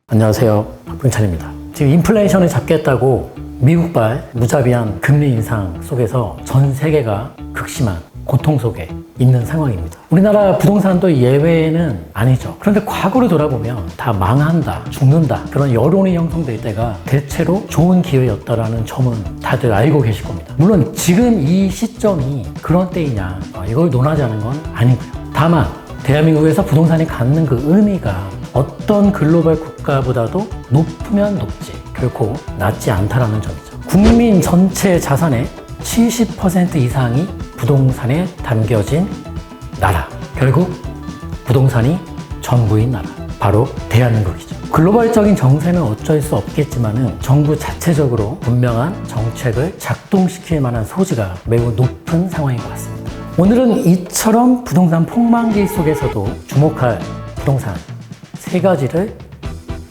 안녕하세요, 박분찬입니다. 지금 인플레이션을 잡겠다고 미국발 무자비한 금리 인상 속에서 전 세계가 극심한 고통 속에 있는 상황입니다. 우리나라 부동산도 예외는 아니죠. 그런데 과거를 돌아보면 다 망한다, 죽는다 그런 여론이 형성될 때가 대체로 좋은 기회였다라는 점은 다들 알고 계실 겁니다. 물론 지금 이 시점이 그런 때이냐 이걸 논하자는 건 아니고요. 다만 대한민국에서 부동산이 갖는 그 의미가 어떤 글로벌 국가보다도 높으면 높지 결코 낮지 않다라는 점이죠. 국민 전체 자산의 70% 이상이 부동산에 담겨진 나라, 결국 부동산이 전부인 나라, 바로 대한민국이죠. 글로벌적인 정세는 어쩔 수 없겠지만 정부 자체적으로 분명한 정책을 작동시킬 만한 소지가 매우 높은 상황인 것 같습니다. 오늘은 이처럼 부동산 폭망기 속에서도 주목할 부동산 세 가지를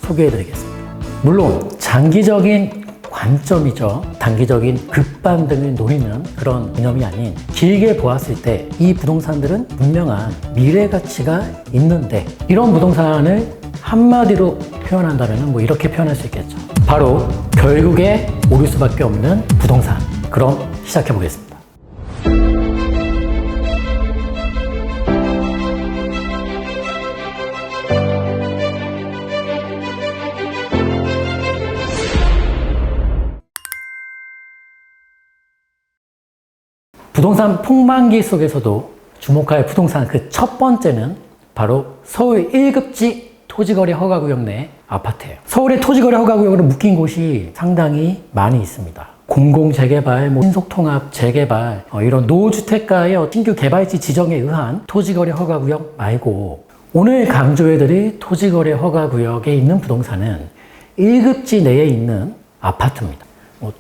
소개해드리겠습니다. 물론 장기적인 관점이죠. 단기적인 급반등을 노리는 그런 개념이 아닌 길게 보았을 때 이 부동산들은 분명한 미래 가치가 있는데 이런 부동산을 한마디로 표현한다면 뭐 이렇게 표현할 수 있겠죠. 바로 결국에 오를 수밖에 없는 부동산. 그럼 시작해 보겠습니다. 부동산 폭망기 속에서도 주목할 부동산 그 첫 번째는 바로 서울 1급지 토지거래 허가구역 내 아파트예요. 서울의 토지거래 허가구역으로 묶인 곳이 상당히 많이 있습니다. 공공재개발, 신속통합 재개발, 이런 노후주택가의 신규 개발지 지정에 의한 토지거래 허가구역 말고 오늘 강조해드릴 토지거래 허가구역에 있는 부동산은 1급지 내에 있는 아파트입니다.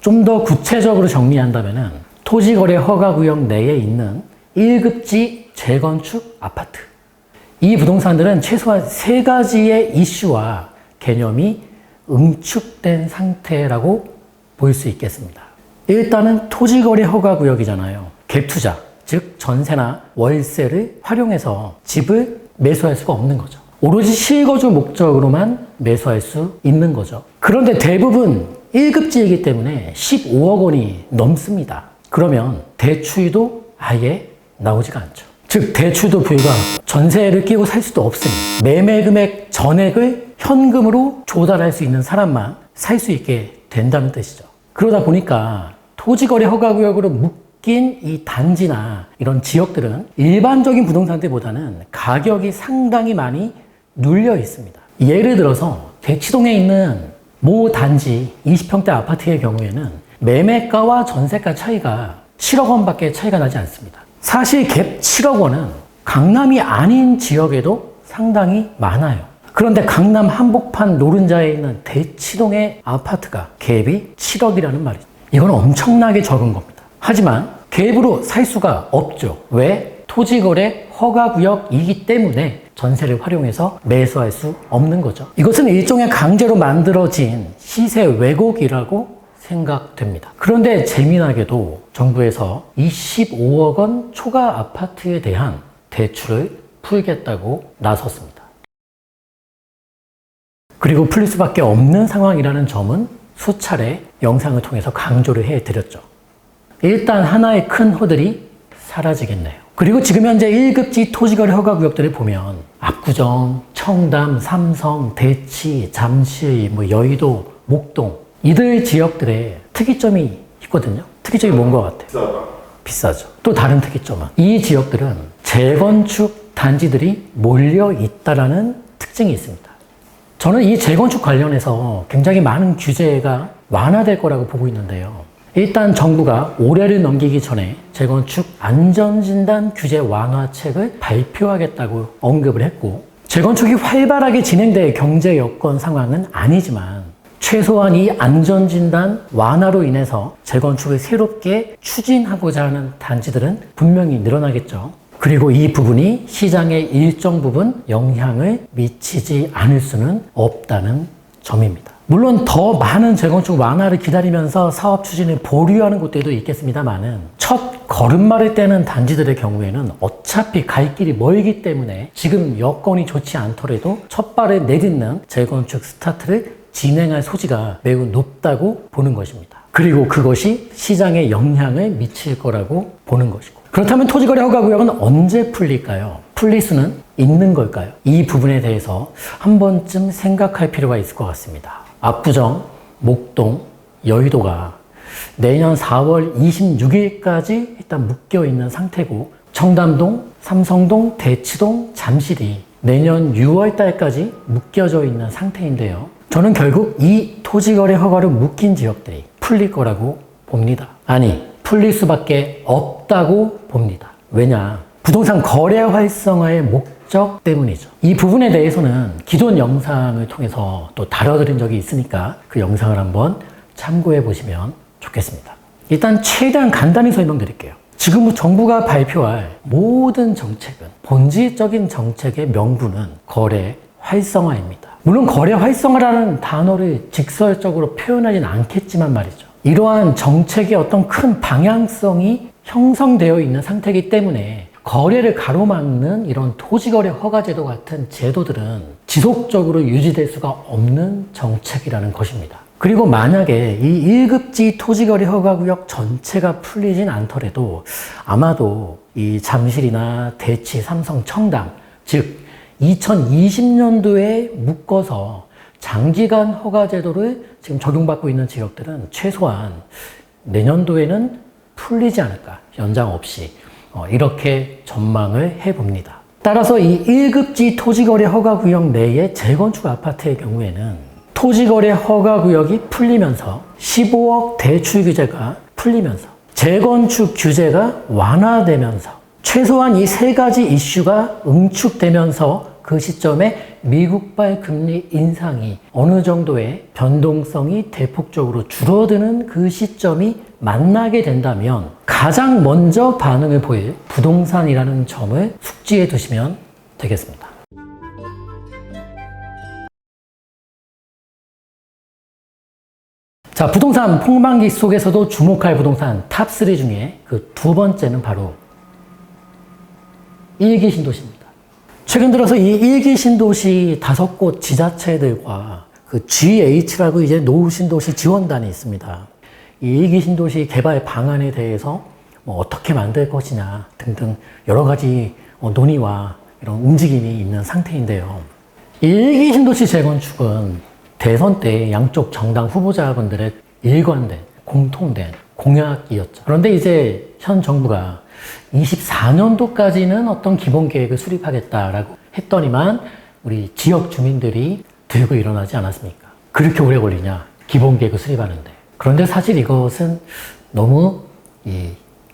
좀 더 구체적으로 정리한다면 토지거래 허가구역 내에 있는 1급지 재건축 아파트. 이 부동산들은 최소한 세 가지의 이슈와 개념이 응축된 상태라고 볼 수 있겠습니다. 일단은 토지거래 허가구역이잖아요. 갭투자, 즉 전세나 월세를 활용해서 집을 매수할 수가 없는 거죠. 오로지 실거주 목적으로만 매수할 수 있는 거죠. 그런데 대부분 1급지이기 때문에 15억 원이 넘습니다. 그러면 대출도 아예 나오지가 않죠. 즉 대출도 불가하고 전세를 끼고 살 수도 없으니 매매 금액 전액을 현금으로 조달할 수 있는 사람만 살 수 있게 된다는 뜻이죠. 그러다 보니까 토지거래 허가구역으로 묶인 이 단지나 이런 지역들은 일반적인 부동산들보다는 가격이 상당히 많이 눌려 있습니다. 예를 들어서 대치동에 있는 모 단지 20평대 아파트의 경우에는 매매가와 전세가 차이가 7억 원밖에 차이가 나지 않습니다. 사실 갭 7억 원은 강남이 아닌 지역에도 상당히 많아요. 그런데 강남 한복판 노른자에 있는 대치동의 아파트가 갭이 7억이라는 말이죠. 이건 엄청나게 적은 겁니다. 하지만 갭으로 살 수가 없죠. 왜? 토지거래 허가구역이기 때문에 전세를 활용해서 매수할 수 없는 거죠. 이것은 일종의 강제로 만들어진 시세 왜곡이라고 생각됩니다. 그런데 재미나게도 정부에서 25억 원 초과 아파트에 대한 대출을 풀겠다고 나섰습니다. 그리고 풀릴 수밖에 없는 상황이라는 점은 수차례 영상을 통해서 강조를 해드렸죠. 일단 하나의 큰 허들이 사라지겠네요. 그리고 지금 현재 1급지 토지거래 허가구역들을 보면 압구정, 청담, 삼성, 대치, 잠실, 여의도, 목동 이들 지역들의 특이점이 있거든요. 특이점이 뭔 것 같아요? 비싸죠. 또 다른 특이점은 이 지역들은 재건축 단지들이 몰려 있다라는 특징이 있습니다. 저는 이 재건축 관련해서 굉장히 많은 규제가 완화될 거라고 보고 있는데요. 일단 정부가 올해를 넘기기 전에 재건축 안전진단 규제 완화책을 발표하겠다고 언급을 했고 재건축이 활발하게 진행될 경제 여건 상황은 아니지만 최소한 이 안전진단 완화로 인해서 재건축을 새롭게 추진하고자 하는 단지들은 분명히 늘어나겠죠. 그리고 이 부분이 시장에 일정 부분 영향을 미치지 않을 수는 없다는 점입니다. 물론 더 많은 재건축 완화를 기다리면서 사업 추진을 보류하는 곳들도 있겠습니다만은 첫 걸음마를 떼는 단지들의 경우에는 어차피 갈 길이 멀기 때문에 지금 여건이 좋지 않더라도 첫 발을 내딛는 재건축 스타트를 진행할 소지가 매우 높다고 보는 것입니다. 그리고 그것이 시장에 영향을 미칠 거라고 보는 것이고, 그렇다면 토지거래 허가구역은 언제 풀릴까요? 풀릴 수는 있는 걸까요? 이 부분에 대해서 한 번쯤 생각할 필요가 있을 것 같습니다. 압구정, 목동, 여의도가 내년 4월 26일까지 일단 묶여있는 상태고, 청담동, 삼성동, 대치동, 잠실이 내년 6월 달까지 묶여져 있는 상태인데요. 저는 결국 이 토지거래 허가로 묶인 지역들이 풀릴 거라고 봅니다. 아니, 풀릴 수밖에 없다고 봅니다. 왜냐? 부동산 거래 활성화의 목적 때문이죠. 이 부분에 대해서는 기존 영상을 통해서 또 다뤄드린 적이 있으니까 그 영상을 한번 참고해 보시면 좋겠습니다. 일단 최대한 간단히 설명드릴게요. 지금 정부가 발표할 모든 정책은, 본질적인 정책의 명분은 거래 활성화입니다. 물론 거래 활성화라는 단어를 직설적으로 표현하진 않겠지만 말이죠. 이러한 정책의 어떤 큰 방향성이 형성되어 있는 상태이기 때문에 거래를 가로막는 이런 토지거래 허가제도 같은 제도들은 지속적으로 유지될 수가 없는 정책이라는 것입니다. 그리고 만약에 이 1급지 토지거래 허가구역 전체가 풀리진 않더라도 아마도 이 잠실이나 대치, 삼성, 청담, 즉 2020년도에 묶어서 장기간 허가제도를 지금 적용받고 있는 지역들은 최소한 내년도에는 풀리지 않을까, 연장 없이 이렇게 전망을 해봅니다. 따라서 이 1급지 토지거래 허가구역 내의 재건축 아파트의 경우에는 토지거래 허가구역이 풀리면서 15억 대출 규제가 풀리면서 재건축 규제가 완화되면서 최소한 이 세 가지 이슈가 응축되면서 그 시점에 미국발 금리 인상이 어느 정도의 변동성이 대폭적으로 줄어드는 그 시점이 만나게 된다면 가장 먼저 반응을 보일 부동산이라는 점을 숙지해 두시면 되겠습니다. 자, 부동산 폭망기 속에서도 주목할 부동산 탑3 중에 그 두 번째는 바로 일기 신도시입니다. 최근 들어서 이 일기 신도시 5곳 지자체들과 그 GH라고 이제 노후 신도시 지원단이 있습니다. 이 일기 신도시 개발 방안에 대해서 어떻게 만들 것이냐 등등 여러 가지 논의와 이런 움직임이 있는 상태인데요. 이 일기 신도시 재건축은 대선 때 양쪽 정당 후보자분들의 일관된 공통된 공약이었죠. 그런데 이제 현 정부가 24년도까지는 어떤 기본 계획을 수립하겠다라고 했더니만 우리 지역 주민들이 들고 일어나지 않았습니까? 그렇게 오래 걸리냐? 기본 계획을 수립하는데. 그런데 사실 이것은 너무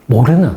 모르는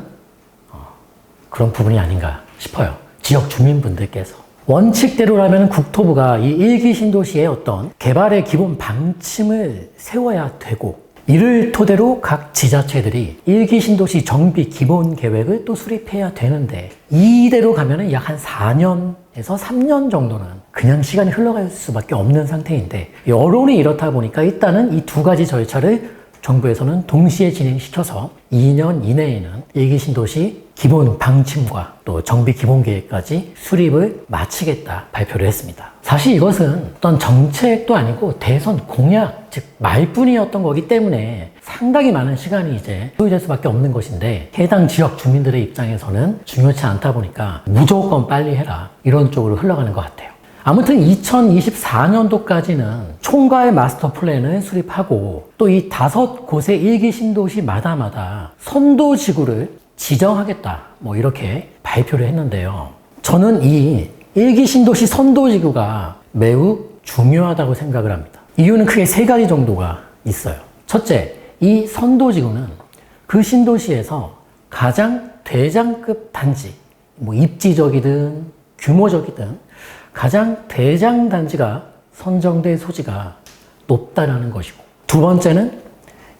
그런 부분이 아닌가 싶어요. 지역 주민분들께서. 원칙대로라면 국토부가 이 일기 신도시의 어떤 개발의 기본 방침을 세워야 되고, 이를 토대로 각 지자체들이 일기 신도시 정비 기본 계획을 또 수립해야 되는데, 이대로 가면은 약 한 4년에서 3년 정도는 그냥 시간이 흘러갈 수밖에 없는 상태인데, 여론이 이렇다 보니까 일단은 이 두 가지 절차를 정부에서는 동시에 진행시켜서 2년 이내에는 일기 신도시 기본 방침과 또 정비 기본 계획까지 수립을 마치겠다 발표를 했습니다. 사실 이것은 어떤 정책도 아니고 대선 공약, 즉 말뿐이었던 거기 때문에 상당히 많은 시간이 이제 소요될 수밖에 없는 것인데, 해당 지역 주민들의 입장에서는 중요치 않다 보니까 무조건 빨리 해라 이런 쪽으로 흘러가는 것 같아요. 아무튼 2024년도까지는 총괄 마스터 플랜을 수립하고 또 이 5곳의 일기 신도시마다마다 선도지구를 지정하겠다 이렇게 발표를 했는데요. 저는 이 일기 신도시 선도지구가 매우 중요하다고 생각을 합니다. 이유는 크게 3가지 정도가 있어요. 첫째, 이 선도지구는 그 신도시에서 가장 대장급 단지, 입지적이든 규모적이든 가장 대장 단지가 선정될 소지가 높다라는 것이고, 두 번째는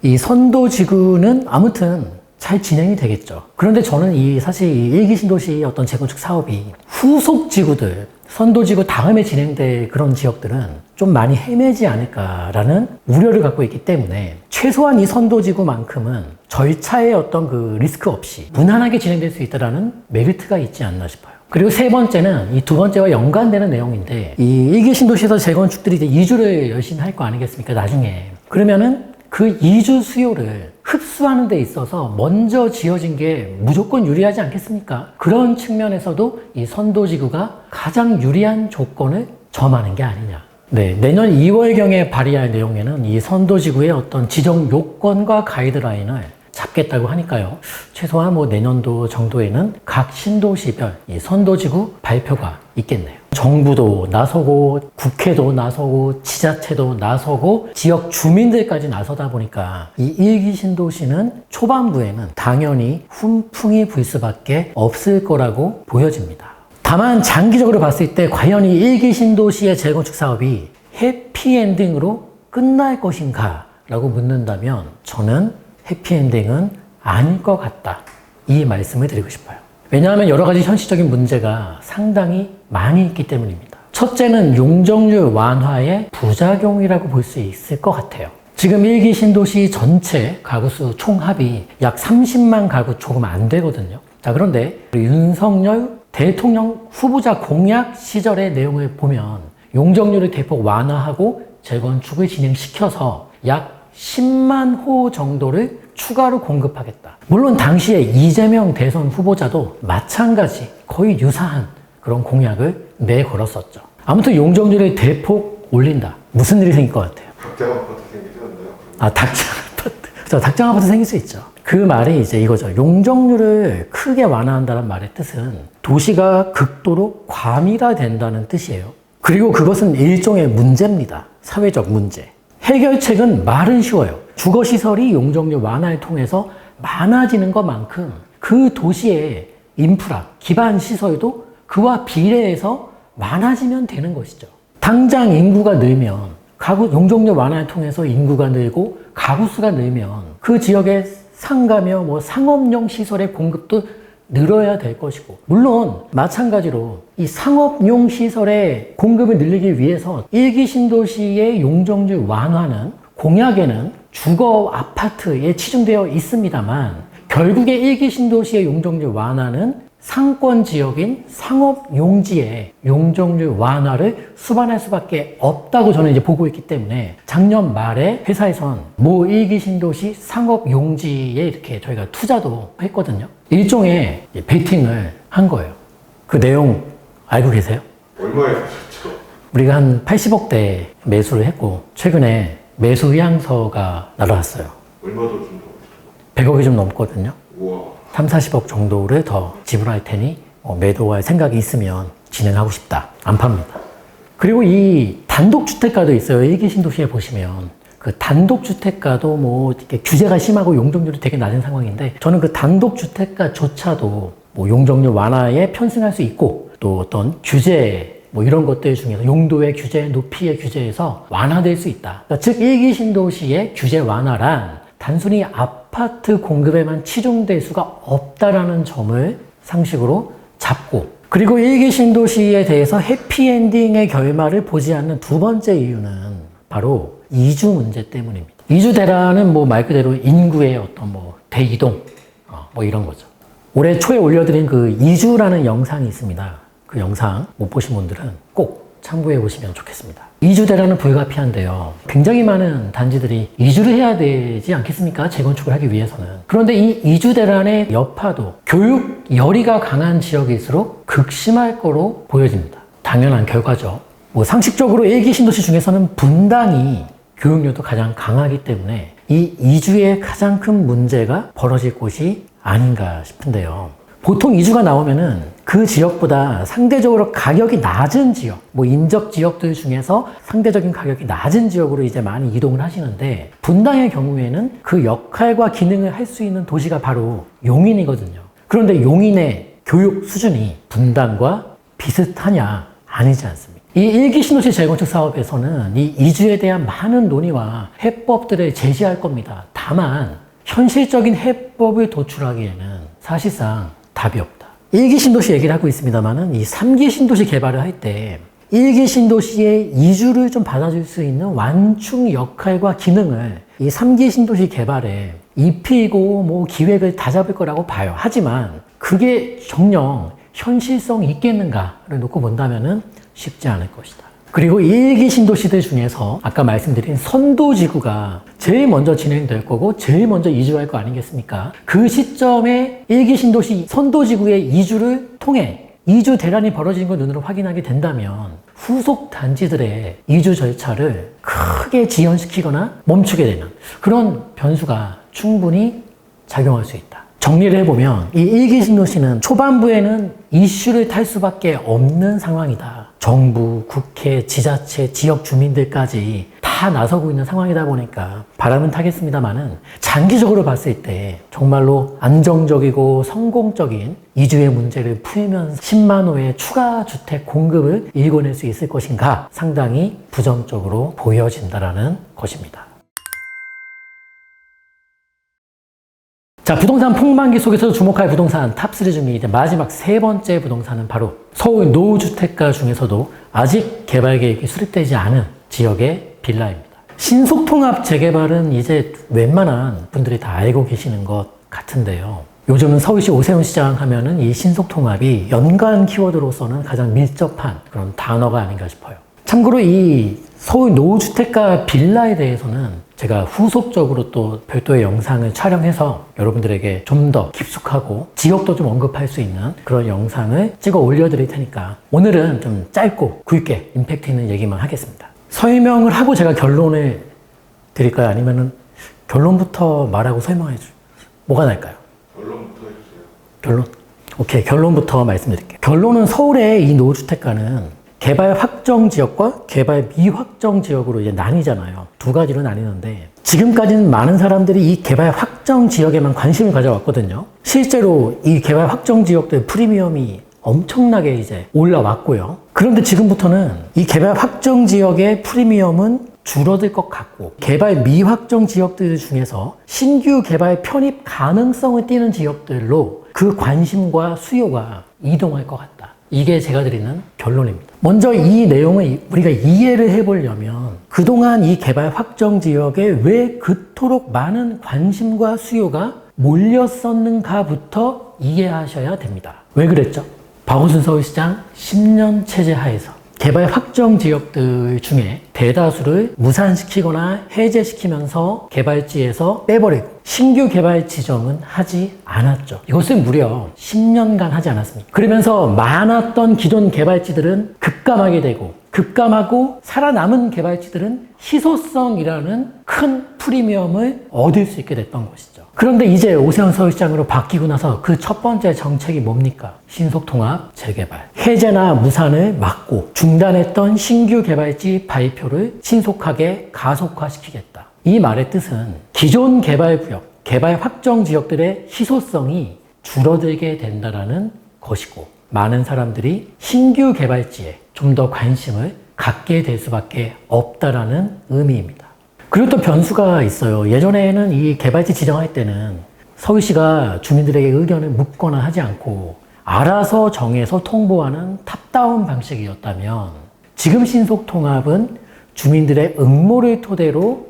이 선도지구는 아무튼 잘 진행이 되겠죠. 그런데 저는 사실 이 일기 신도시 어떤 재건축 사업이 후속 지구들, 선도지구 다음에 진행될 그런 지역들은 좀 많이 헤매지 않을까라는 우려를 갖고 있기 때문에 최소한 이 선도지구만큼은 절차의 어떤 그 리스크 없이 무난하게 진행될 수 있다라는 메리트가 있지 않나 싶어요. 그리고 세 번째는 이 두 번째와 연관되는 내용인데, 이 1기 신도시에서 재건축들이 이제 이주를 열심히 할 거 아니겠습니까, 나중에. 그러면은 그 이주 수요를 흡수하는 데 있어서 먼저 지어진 게 무조건 유리하지 않겠습니까? 그런 측면에서도 이 선도지구가 가장 유리한 조건을 점하는 게 아니냐. 네, 내년 2월경에 발의할 내용에는 이 선도지구의 어떤 지정 요건과 가이드라인을 잡겠다고 하니까요. 최소한 뭐 내년도 정도에는 각 신도시별 이 선도지구 발표가 있겠네요. 정부도 나서고 국회도 나서고 지자체도 나서고 지역 주민들까지 나서다 보니까 이 1기 신도시는 초반부에는 당연히 훈풍이 불 수밖에 없을 거라고 보여집니다. 다만 장기적으로 봤을 때 과연 이 1기 신도시의 재건축 사업이 해피엔딩으로 끝날 것인가 라고 묻는다면 저는 해피엔딩은 아닐 것 같다, 이 말씀을 드리고 싶어요. 왜냐하면 여러 가지 현실적인 문제가 상당히 많이 있기 때문입니다. 첫째는 용적률 완화의 부작용이라고 볼 수 있을 것 같아요. 지금 1기 신도시 전체 가구수 총합이 약 30만 가구 조금 안 되거든요. 자, 그런데 윤석열 대통령 후보자 공약 시절의 내용을 보면 용적률을 대폭 완화하고 재건축을 진행시켜서 약 10만 호 정도를 추가로 공급하겠다. 물론 당시에 이재명 대선 후보자도 마찬가지 거의 유사한 그런 공약을 내걸었었죠. 아무튼 용적률을 대폭 올린다. 무슨 일이 생길 것 같아요? 닭장 아파트 생기지 않나요? 아, 닭장 아파트. 그렇죠. 닭장 아파트 생길 수 있죠. 그 말이 이제 이거죠. 용적률을 크게 완화한다는 말의 뜻은 도시가 극도로 과밀화된다는 뜻이에요. 그리고 그것은 일종의 문제입니다. 사회적 문제. 해결책은 말은 쉬워요. 주거시설이 용적률 완화를 통해서 많아지는 것만큼 그 도시의 인프라, 기반 시설도 그와 비례해서 많아지면 되는 것이죠. 당장 인구가 늘면 가구 용적률 완화를 통해서 인구가 늘고 가구 수가 늘면 그 지역의 상가며 뭐 상업용 시설의 공급도 늘어야 될 것이고, 물론 마찬가지로 이 상업용 시설의 공급을 늘리기 위해서 1기 신도시의 용적률 완화는 공약에는 주거 아파트에 치중되어 있습니다만, 결국에 1기 신도시의 용적률 완화는 상권 지역인 상업 용지의 용적률 완화를 수반할 수밖에 없다고 저는 이제 보고 있기 때문에, 작년 말에 회사에선 모 1기 신도시 상업 용지에 이렇게 저희가 투자도 했거든요. 일종의 베팅을 한 거예요. 그 내용 알고 계세요? 얼마에 사셨죠? 우리가 한 80억대 매수를 했고, 최근에 매수 의향서가 날아왔어요. 얼마 더 준다고? 100억이 좀 넘거든요. 우와. 3, 40억 정도를 더 지불할 테니 매도할 생각이 있으면 진행하고 싶다. 안 팝니다. 그리고 이 단독주택가도 있어요. 1기 신도시에 보시면 그 단독주택가도 뭐 이렇게 규제가 심하고 용적률이 되게 낮은 상황인데, 저는 그 단독주택가조차도 뭐 용적률 완화에 편승할 수 있고, 또 어떤 규제 뭐 이런 것들 중에서 용도의 규제, 높이의 규제에서 완화될 수 있다. 그러니까 즉 1기 신도시의 규제 완화란 단순히 아파트 공급에만 치중될 수가 없다라는 점을 상식으로 잡고, 그리고 1기 신도시에 대해서 해피엔딩의 결말을 보지 않는 두 번째 이유는 바로 이주 문제 때문입니다. 이주 대란은 뭐 말 그대로 인구의 어떤 뭐 대이동, 뭐 이런 거죠. 올해 초에 올려드린 그 이주라는 영상이 있습니다. 그 영상 못 보신 분들은 꼭 참고해 보시면 좋겠습니다. 이주 대란은 불가피한데요. 굉장히 많은 단지들이 이주를 해야 되지 않겠습니까? 재건축을 하기 위해서는. 그런데 이 이주 대란의 여파도 교육 열의가 강한 지역일수록 극심할 거로 보여집니다. 당연한 결과죠. 뭐 상식적으로 1기 신도시 중에서는 분당이 교육열도 가장 강하기 때문에 이 이주의 가장 큰 문제가 벌어질 곳이 아닌가 싶은데요. 보통 이주가 나오면은 그 지역보다 상대적으로 가격이 낮은 지역, 뭐 인접 지역들 중에서 상대적인 가격이 낮은 지역으로 이제 많이 이동을 하시는데, 분당의 경우에는 그 역할과 기능을 할 수 있는 도시가 바로 용인이거든요. 그런데 용인의 교육 수준이 분당과 비슷하냐? 아니지 않습니까? 이 1기 신도시 재건축 사업에서는 이 이주에 대한 많은 논의와 해법들을 제시할 겁니다. 다만 현실적인 해법을 도출하기에는 사실상 답이 없다. 1기 신도시 얘기를 하고 있습니다만은 이 3기 신도시 개발을 할 때 1기 신도시의 이주를 좀 받아줄 수 있는 완충 역할과 기능을 이 3기 신도시 개발에 입히고 뭐 기획을 다 잡을 거라고 봐요. 하지만 그게 정녕 현실성 있겠는가를 놓고 본다면은 쉽지 않을 것이다. 그리고 1기 신도시들 중에서 아까 말씀드린 선도지구가 제일 먼저 진행될 거고 제일 먼저 이주할 거 아니겠습니까? 그 시점에 1기 신도시 선도지구의 이주를 통해 이주 대란이 벌어지는 걸 눈으로 확인하게 된다면 후속 단지들의 이주 절차를 크게 지연시키거나 멈추게 되는 그런 변수가 충분히 작용할 수 있다. 정리를 해보면 이 1기 신도시는 초반부에는 이슈를 탈 수밖에 없는 상황이다. 정부, 국회, 지자체, 지역 주민들까지 다 나서고 있는 상황이다 보니까 바람은 타겠습니다만은 장기적으로 봤을 때 정말로 안정적이고 성공적인 이주의 문제를 풀면서 10만 호의 추가 주택 공급을 일궈낼 수 있을 것인가 상당히 부정적으로 보여진다라는 것입니다. 자, 부동산 폭망기 속에서 주목할 부동산 탑3 중에 이제 마지막 세 번째 부동산은 바로 서울 노후주택가 중에서도 아직 개발 계획이 수립되지 않은 지역의 빌라입니다. 신속통합 재개발은 이제 웬만한 분들이 다 알고 계시는 것 같은데요. 요즘은 서울시 오세훈 시장 하면은 이 신속통합이 연관 키워드로서는 가장 밀접한 그런 단어가 아닌가 싶어요. 참고로 이 서울 노후주택가 빌라에 대해서는 제가 후속적으로 또 별도의 영상을 촬영해서 여러분들에게 좀 더 깊숙하고 지역도 좀 언급할 수 있는 그런 영상을 찍어 올려드릴 테니까 오늘은 좀 짧고 굵게 임팩트 있는 얘기만 하겠습니다. 설명을 하고 제가 결론을 드릴까요? 아니면은 결론부터 말하고 설명해줘요? 뭐가 나을까요? 결론부터 해주세요. 결론? 오케이, 결론부터 말씀드릴게요. 결론은 서울의 이 노후주택가는 개발 확정 지역과 개발 미확정 지역으로 이제 나뉘잖아요. 두 가지로 나뉘는데 지금까지는 많은 사람들이 이 개발 확정 지역에만 관심을 가져왔거든요. 실제로 이 개발 확정 지역들 프리미엄이 엄청나게 이제 올라왔고요. 그런데 지금부터는 이 개발 확정 지역의 프리미엄은 줄어들 것 같고 개발 미확정 지역들 중에서 신규 개발 편입 가능성을 띠는 지역들로 그 관심과 수요가 이동할 것 같다. 이게 제가 드리는 결론입니다. 먼저 이 내용을 우리가 이해를 해보려면 그동안 이 개발 확정 지역에 왜 그토록 많은 관심과 수요가 몰렸었는가부터 이해하셔야 됩니다. 왜 그랬죠? 박원순 서울시장 10년 체제 하에서 개발 확정 지역들 중에 대다수를 무산시키거나 해제시키면서 개발지에서 빼버리고 신규 개발 지정은 하지 않았죠. 이것을 무려 10년간 하지 않았습니다. 그러면서 많았던 기존 개발지들은 급감하게 되고 급감하고 살아남은 개발지들은 희소성이라는 큰 프리미엄을 얻을 수 있게 됐던 것이죠. 그런데 이제 오세훈 서울시장으로 바뀌고 나서 그 첫 번째 정책이 뭡니까? 신속통합 재개발. 해제나 무산을 막고 중단했던 신규 개발지 발표를 신속하게 가속화시키겠다. 이 말의 뜻은 기존 개발구역, 개발 확정 지역들의 희소성이 줄어들게 된다는 것이고 많은 사람들이 신규 개발지에 좀 더 관심을 갖게 될 수밖에 없다라는 의미입니다. 그리고 또 변수가 있어요. 예전에는 이 개발지 지정할 때는 서울시가 주민들에게 의견을 묻거나 하지 않고 알아서 정해서 통보하는 탑다운 방식이었다면 지금 신속통합은 주민들의 응모를 토대로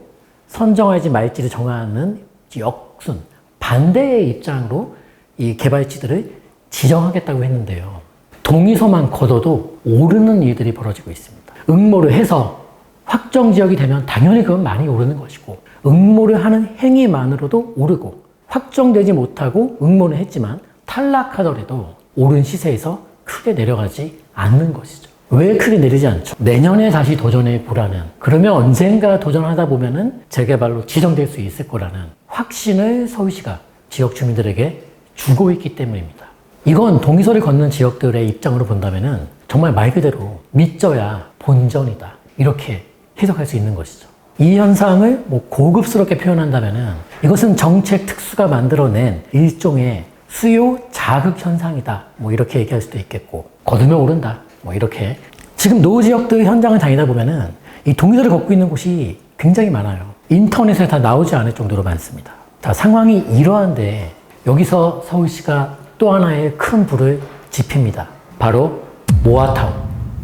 선정할지 말지를 정하는 역순, 반대의 입장으로 이 개발지들을 지정하겠다고 했는데요. 동의서만 걷어도 오르는 일들이 벌어지고 있습니다. 응모를 해서 확정 지역이 되면 당연히 그건 많이 오르는 것이고 응모를 하는 행위만으로도 오르고 확정되지 못하고 응모는 했지만 탈락하더라도 오른 시세에서 크게 내려가지 않는 것이죠. 왜 크게 내리지 않죠? 내년에 다시 도전해 보라는, 그러면 언젠가 도전하다 보면은 재개발로 지정될 수 있을 거라는 확신을 서울시가 지역 주민들에게 주고 있기 때문입니다. 이건 동의서를 걷는 지역들의 입장으로 본다면은 정말 말 그대로 믿져야 본전이다. 이렇게 해석할 수 있는 것이죠. 이 현상을 고급스럽게 표현한다면은 이것은 정책 특수가 만들어낸 일종의 수요 자극 현상이다. 이렇게 얘기할 수도 있겠고, 거두면 오른다. 이렇게. 지금 노후 지역들 현장을 다니다 보면은 이 동의서를 걷고 있는 곳이 굉장히 많아요. 인터넷에 다 나오지 않을 정도로 많습니다. 자, 상황이 이러한데 여기서 서울시가 또 하나의 큰 불을 지표입니다. 바로 모아타운.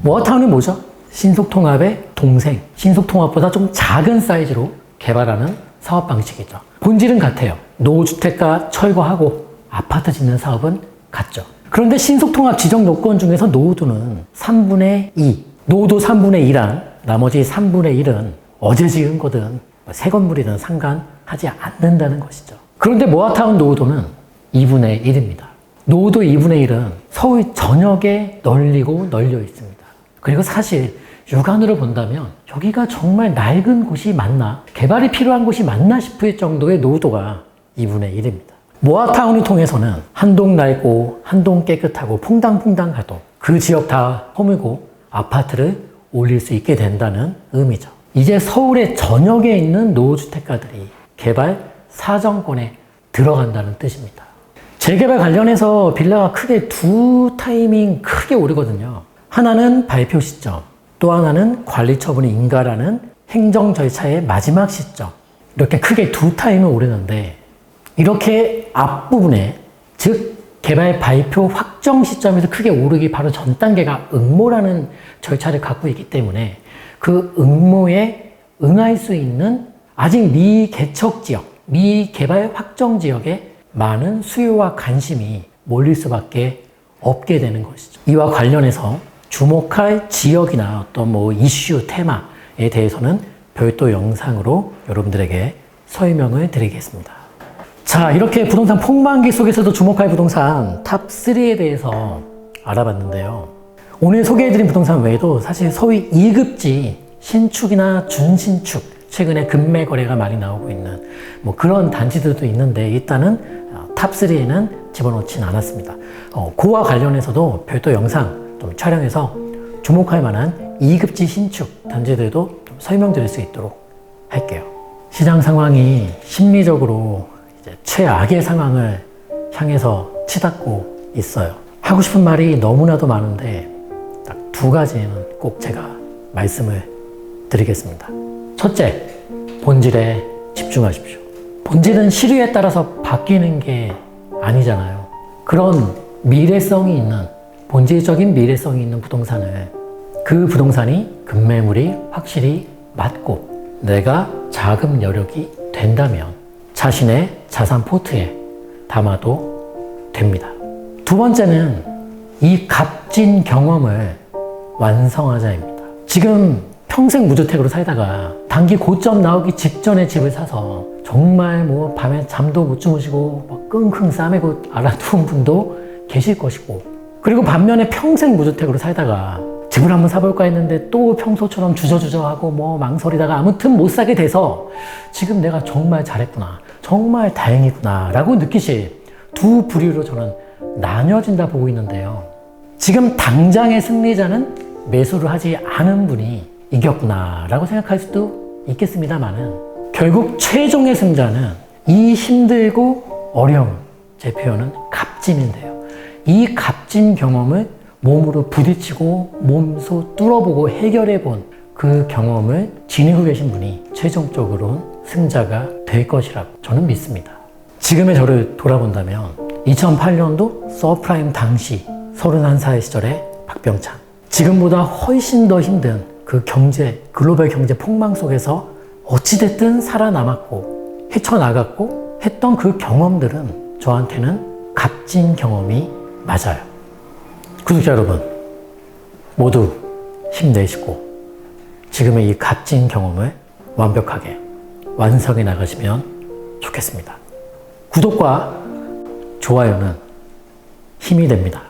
모아타운이 뭐죠? 신속통합의 동생. 신속통합보다 좀 작은 사이즈로 개발하는 사업 방식이죠. 본질은 같아요. 노후주택가 철거하고 아파트 짓는 사업은 같죠. 그런데 신속통합 지정 요건 중에서 노후도는 3분의 2, 노후도 3분의 2란 나머지 3분의 1은 어제 지은 거든 새 건물이든 상관하지 않는다는 것이죠. 그런데 모아타운 노후도는 2분의 1입니다. 노후도 2분의 1은 서울 전역에 널리고 널려 있습니다. 그리고 사실 육안으로 본다면 여기가 정말 낡은 곳이 맞나? 개발이 필요한 곳이 맞나 싶을 정도의 노후도가 2분의 1입니다. 모아타운을 통해서는 한 동 낡고 한 동 깨끗하고 퐁당퐁당 가도 그 지역 다 허물고 아파트를 올릴 수 있게 된다는 의미죠. 이제 서울의 전역에 있는 노후주택가들이 개발 사정권에 들어간다는 뜻입니다. 재개발 관련해서 빌라가 크게 두 타이밍 크게 오르거든요. 하나는 발표 시점, 또 하나는 관리 처분이 인가라는 행정 절차의 마지막 시점. 이렇게 크게 두 타임을 오르는데 이렇게 앞부분에 즉 개발 발표 확정 시점에서 크게 오르기 바로 전 단계가 응모라는 절차를 갖고 있기 때문에 그 응모에 응할 수 있는 아직 미개척 지역, 미개발 확정 지역에 많은 수요와 관심이 몰릴 수밖에 없게 되는 것이죠. 이와 관련해서 주목할 지역이나 어떤 이슈, 테마에 대해서는 별도 영상으로 여러분들에게 설명을 드리겠습니다. 자, 이렇게 부동산 폭망기 속에서도 주목할 부동산 탑3에 대해서 알아봤는데요. 오늘 소개해드린 부동산 외에도 사실 소위 2급지 신축이나 준신축, 최근에 급매 거래가 많이 나오고 있는 그런 단지들도 있는데 일단은 탑3에는 집어넣진 않았습니다. 그와 관련해서도 별도 영상 좀 촬영해서 주목할 만한 2급지 신축 단지들도 좀 설명드릴 수 있도록 할게요. 시장 상황이 심리적으로 이제 최악의 상황을 향해서 치닫고 있어요. 하고 싶은 말이 너무나도 많은데 딱 두 가지는 꼭 제가 말씀을 드리겠습니다. 첫째, 본질에 집중하십시오. 본질은 시류에 따라서 바뀌는 게 아니잖아요. 그런 미래성이 있는, 본질적인 미래성이 있는 부동산을 그 부동산이 급매물이 확실히 맞고 내가 자금 여력이 된다면 자신의 자산 포트에 담아도 됩니다. 두 번째는 이 값진 경험을 완성하자입니다. 지금 평생 무주택으로 살다가 단기 고점 나오기 직전에 집을 사서 정말 밤에 잠도 못 주무시고 끙끙 싸매고 알아두은 분도 계실 것이고, 그리고 반면에 평생 무주택으로 살다가 집을 한번 사볼까 했는데 또 평소처럼 주저주저하고 망설이다가 아무튼 못 사게 돼서 지금 내가 정말 잘했구나, 정말 다행이구나 라고 느끼실 두 부류로 저는 나뉘어진다 보고 있는데요. 지금 당장의 승리자는 매수를 하지 않은 분이 이겼구나 라고 생각할 수도 있겠습니다만은 결국 최종의 승자는 이 힘들고 어려운, 제 표현은 값짐인데요. 이 값진 경험을 몸으로 부딪히고 몸소 뚫어보고 해결해본 그 경험을 지니고 계신 분이 최종적으로는 승자가 될 것이라고 저는 믿습니다. 지금의 저를 돌아본다면 2008년도 서프라임 당시 31살 시절의 박병찬, 지금보다 훨씬 더 힘든 그 글로벌 경제 폭망 속에서 어찌됐든 살아남았고 헤쳐나갔고 했던 그 경험들은 저한테는 값진 경험이 맞아요. 구독자 여러분, 모두 힘내시고 지금의 이 값진 경험을 완벽하게 완성해 나가시면 좋겠습니다. 구독과 좋아요는 힘이 됩니다.